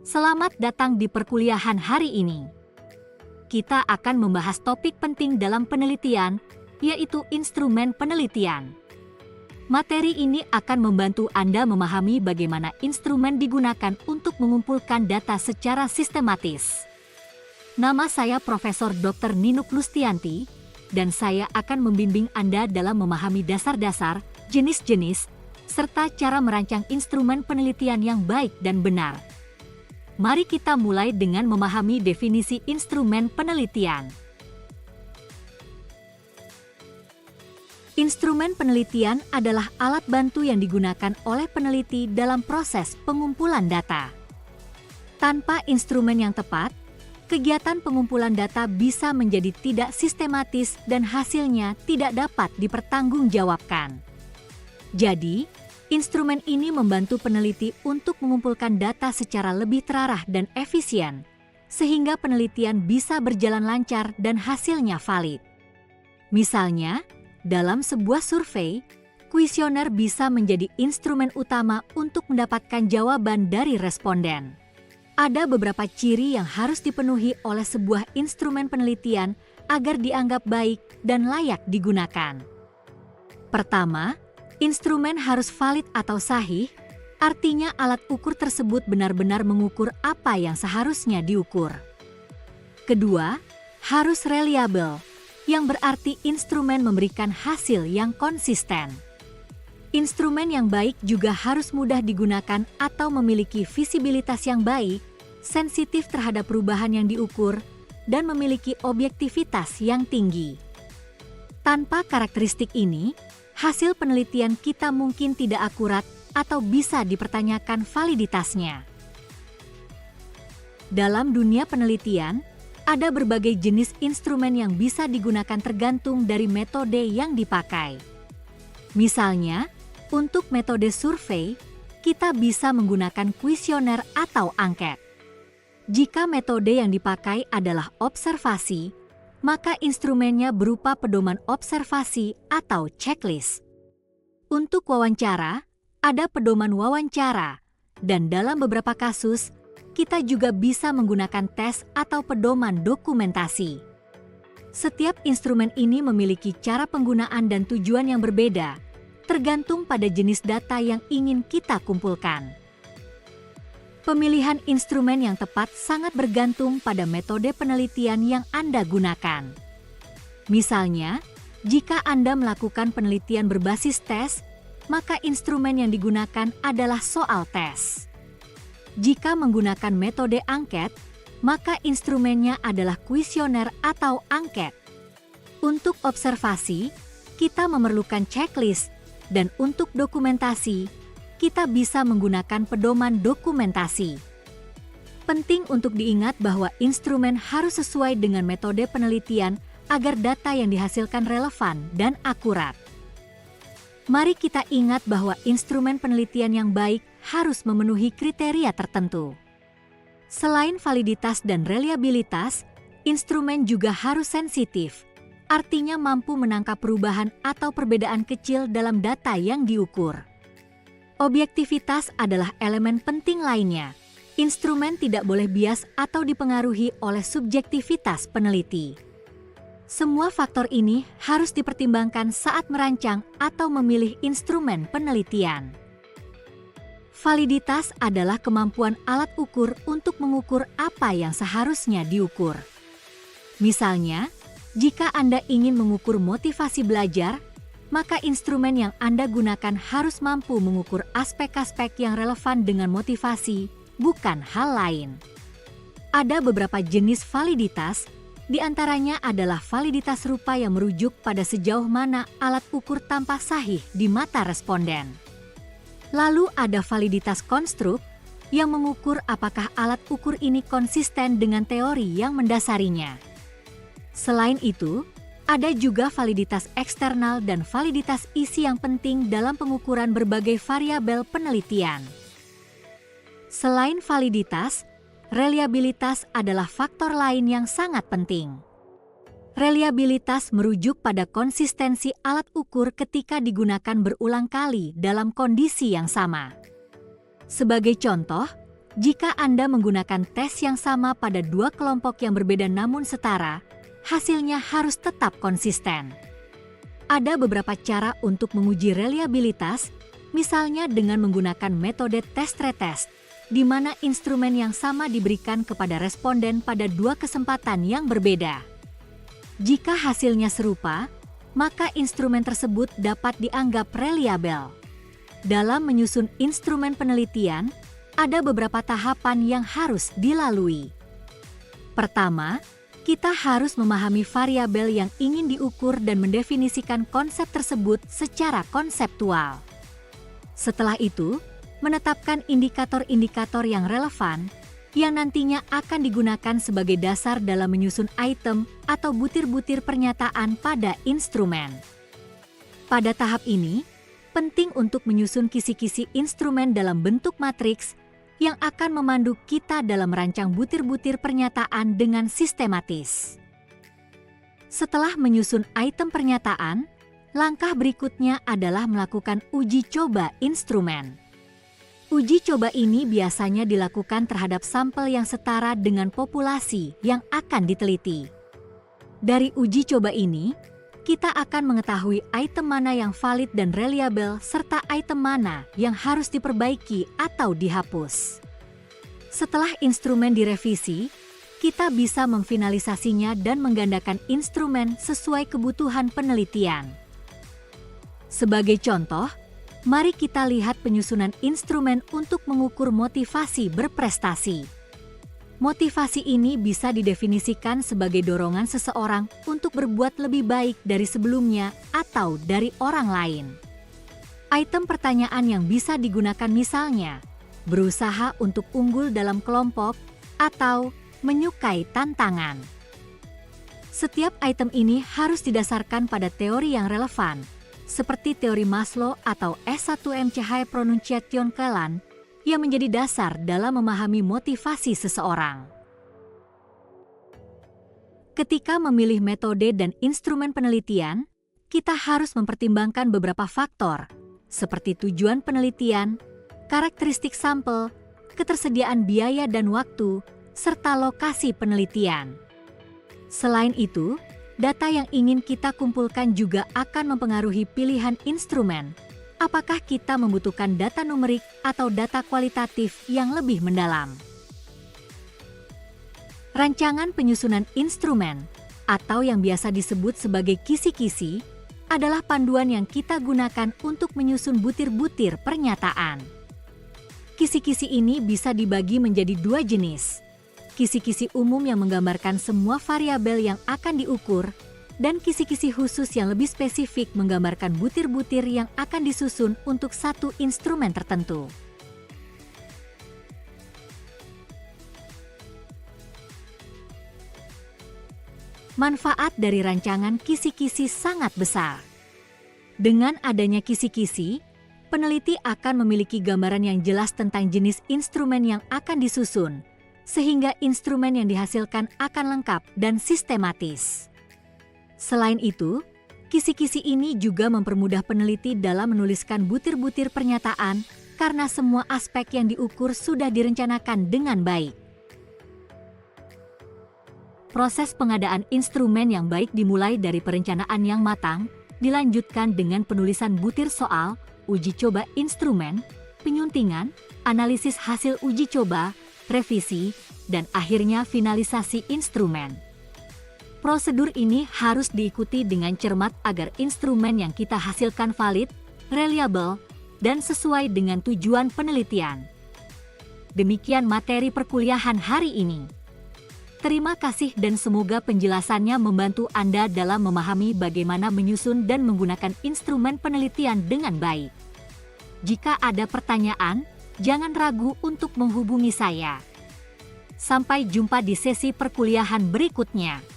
Selamat datang di perkuliahan hari ini. Kita akan membahas topik penting dalam penelitian, yaitu instrumen penelitian. Materi ini akan membantu Anda memahami bagaimana instrumen digunakan untuk mengumpulkan data secara sistematis. Nama saya Profesor Dr. Ninuk Lustianti, dan saya akan membimbing Anda dalam memahami dasar-dasar, jenis-jenis, serta cara merancang instrumen penelitian yang baik dan benar. Mari kita mulai dengan memahami definisi instrumen penelitian. Instrumen penelitian adalah alat bantu yang digunakan oleh peneliti dalam proses pengumpulan data. Tanpa instrumen yang tepat, kegiatan pengumpulan data bisa menjadi tidak sistematis dan hasilnya tidak dapat dipertanggungjawabkan. Jadi, instrumen ini membantu peneliti untuk mengumpulkan data secara lebih terarah dan efisien, sehingga penelitian bisa berjalan lancar dan hasilnya valid. Misalnya, dalam sebuah survei, kuesioner bisa menjadi instrumen utama untuk mendapatkan jawaban dari responden. Ada beberapa ciri yang harus dipenuhi oleh sebuah instrumen penelitian agar dianggap baik dan layak digunakan. Pertama, instrumen harus valid atau sahih, artinya alat ukur tersebut benar-benar mengukur apa yang seharusnya diukur. Kedua, harus reliable, yang berarti instrumen memberikan hasil yang konsisten. Instrumen yang baik juga harus mudah digunakan atau memiliki visibilitas yang baik, sensitif terhadap perubahan yang diukur, dan memiliki objektivitas yang tinggi. Tanpa karakteristik ini, hasil penelitian kita mungkin tidak akurat atau bisa dipertanyakan validitasnya. Dalam dunia penelitian, ada berbagai jenis instrumen yang bisa digunakan tergantung dari metode yang dipakai. Misalnya, untuk metode survei, kita bisa menggunakan kuesioner atau angket. Jika metode yang dipakai adalah observasi, maka instrumennya berupa pedoman observasi atau checklist. Untuk wawancara, ada pedoman wawancara, dan dalam beberapa kasus, kita juga bisa menggunakan tes atau pedoman dokumentasi. Setiap instrumen ini memiliki cara penggunaan dan tujuan yang berbeda, tergantung pada jenis data yang ingin kita kumpulkan. Pemilihan instrumen yang tepat sangat bergantung pada metode penelitian yang Anda gunakan. Misalnya, jika Anda melakukan penelitian berbasis tes, maka instrumen yang digunakan adalah soal tes. Jika menggunakan metode angket, maka instrumennya adalah kuesioner atau angket. Untuk observasi, kita memerlukan checklist, dan untuk dokumentasi, kita bisa menggunakan pedoman dokumentasi. Penting untuk diingat bahwa instrumen harus sesuai dengan metode penelitian agar data yang dihasilkan relevan dan akurat. Mari kita ingat bahwa instrumen penelitian yang baik harus memenuhi kriteria tertentu. Selain validitas dan reliabilitas, instrumen juga harus sensitif, artinya mampu menangkap perubahan atau perbedaan kecil dalam data yang diukur. Objektivitas adalah elemen penting lainnya. Instrumen tidak boleh bias atau dipengaruhi oleh subjektivitas peneliti. Semua faktor ini harus dipertimbangkan saat merancang atau memilih instrumen penelitian. Validitas adalah kemampuan alat ukur untuk mengukur apa yang seharusnya diukur. Misalnya, jika Anda ingin mengukur motivasi belajar, maka instrumen yang Anda gunakan harus mampu mengukur aspek-aspek yang relevan dengan motivasi, bukan hal lain. Ada beberapa jenis validitas, di antaranya adalah validitas rupa yang merujuk pada sejauh mana alat ukur tampak sahih di mata responden. Lalu ada validitas konstruk, yang mengukur apakah alat ukur ini konsisten dengan teori yang mendasarinya. Selain itu, ada juga validitas eksternal dan validitas isi yang penting dalam pengukuran berbagai variabel penelitian. Selain validitas, reliabilitas adalah faktor lain yang sangat penting. Reliabilitas merujuk pada konsistensi alat ukur ketika digunakan berulang kali dalam kondisi yang sama. Sebagai contoh, Jika Anda menggunakan tes yang sama pada dua kelompok yang berbeda namun setara, hasilnya harus tetap konsisten. Ada beberapa cara untuk menguji reliabilitas, misalnya dengan menggunakan metode test retest, di mana instrumen yang sama diberikan kepada responden pada dua kesempatan yang berbeda. Jika hasilnya serupa, maka instrumen tersebut dapat dianggap reliabel. Dalam menyusun instrumen penelitian, ada beberapa tahapan yang harus dilalui. Pertama, kita harus memahami variabel yang ingin diukur dan mendefinisikan konsep tersebut secara konseptual. Setelah itu, menetapkan indikator-indikator yang relevan yang nantinya akan digunakan sebagai dasar dalam menyusun item atau butir-butir pernyataan pada instrumen. Pada tahap ini, penting untuk menyusun kisi-kisi instrumen dalam bentuk matriks yang akan memandu kita dalam merancang butir-butir pernyataan dengan sistematis. Setelah menyusun item pernyataan, langkah berikutnya adalah melakukan uji coba instrumen. Uji coba ini biasanya dilakukan terhadap sampel yang setara dengan populasi yang akan diteliti. Dari uji coba ini, kita akan mengetahui item mana yang valid dan reliabel serta item mana yang harus diperbaiki atau dihapus. Setelah instrumen direvisi, kita bisa memfinalisasinya dan menggandakan instrumen sesuai kebutuhan penelitian. Sebagai contoh, mari kita lihat penyusunan instrumen untuk mengukur motivasi berprestasi. Motivasi ini bisa didefinisikan sebagai dorongan seseorang untuk berbuat lebih baik dari sebelumnya atau dari orang lain. Item pertanyaan yang bisa digunakan misalnya, berusaha untuk unggul dalam kelompok atau menyukai tantangan. Setiap item ini harus didasarkan pada teori yang relevan, seperti teori Maslow atau S1MC High Pronunciation Kelan, yang menjadi dasar dalam memahami motivasi seseorang. Ketika memilih metode dan instrumen penelitian, kita harus mempertimbangkan beberapa faktor, seperti tujuan penelitian, karakteristik sampel, ketersediaan biaya dan waktu, serta lokasi penelitian. Selain itu, data yang ingin kita kumpulkan juga akan mempengaruhi pilihan instrumen. Apakah kita membutuhkan data numerik atau data kualitatif yang lebih mendalam? Rancangan penyusunan instrumen, atau yang biasa disebut sebagai kisi-kisi, adalah panduan yang kita gunakan untuk menyusun butir-butir pernyataan. Kisi-kisi ini bisa dibagi menjadi dua jenis. Kisi-kisi umum yang menggambarkan semua variabel yang akan diukur, dan kisi-kisi khusus yang lebih spesifik menggambarkan butir-butir yang akan disusun untuk satu instrumen tertentu. Manfaat dari rancangan kisi-kisi sangat besar. Dengan adanya kisi-kisi, peneliti akan memiliki gambaran yang jelas tentang jenis instrumen yang akan disusun, sehingga instrumen yang dihasilkan akan lengkap dan sistematis. Selain itu, kisi-kisi ini juga mempermudah peneliti dalam menuliskan butir-butir pernyataan karena semua aspek yang diukur sudah direncanakan dengan baik. Proses pengadaan instrumen yang baik dimulai dari perencanaan yang matang, dilanjutkan dengan penulisan butir soal, uji coba instrumen, penyuntingan, analisis hasil uji coba, revisi, dan akhirnya finalisasi instrumen. Prosedur ini harus diikuti dengan cermat agar instrumen yang kita hasilkan valid, reliable, dan sesuai dengan tujuan penelitian. Demikian materi perkuliahan hari ini. Terima kasih dan semoga penjelasannya membantu Anda dalam memahami bagaimana menyusun dan menggunakan instrumen penelitian dengan baik. Jika ada pertanyaan, jangan ragu untuk menghubungi saya. Sampai jumpa di sesi perkuliahan berikutnya.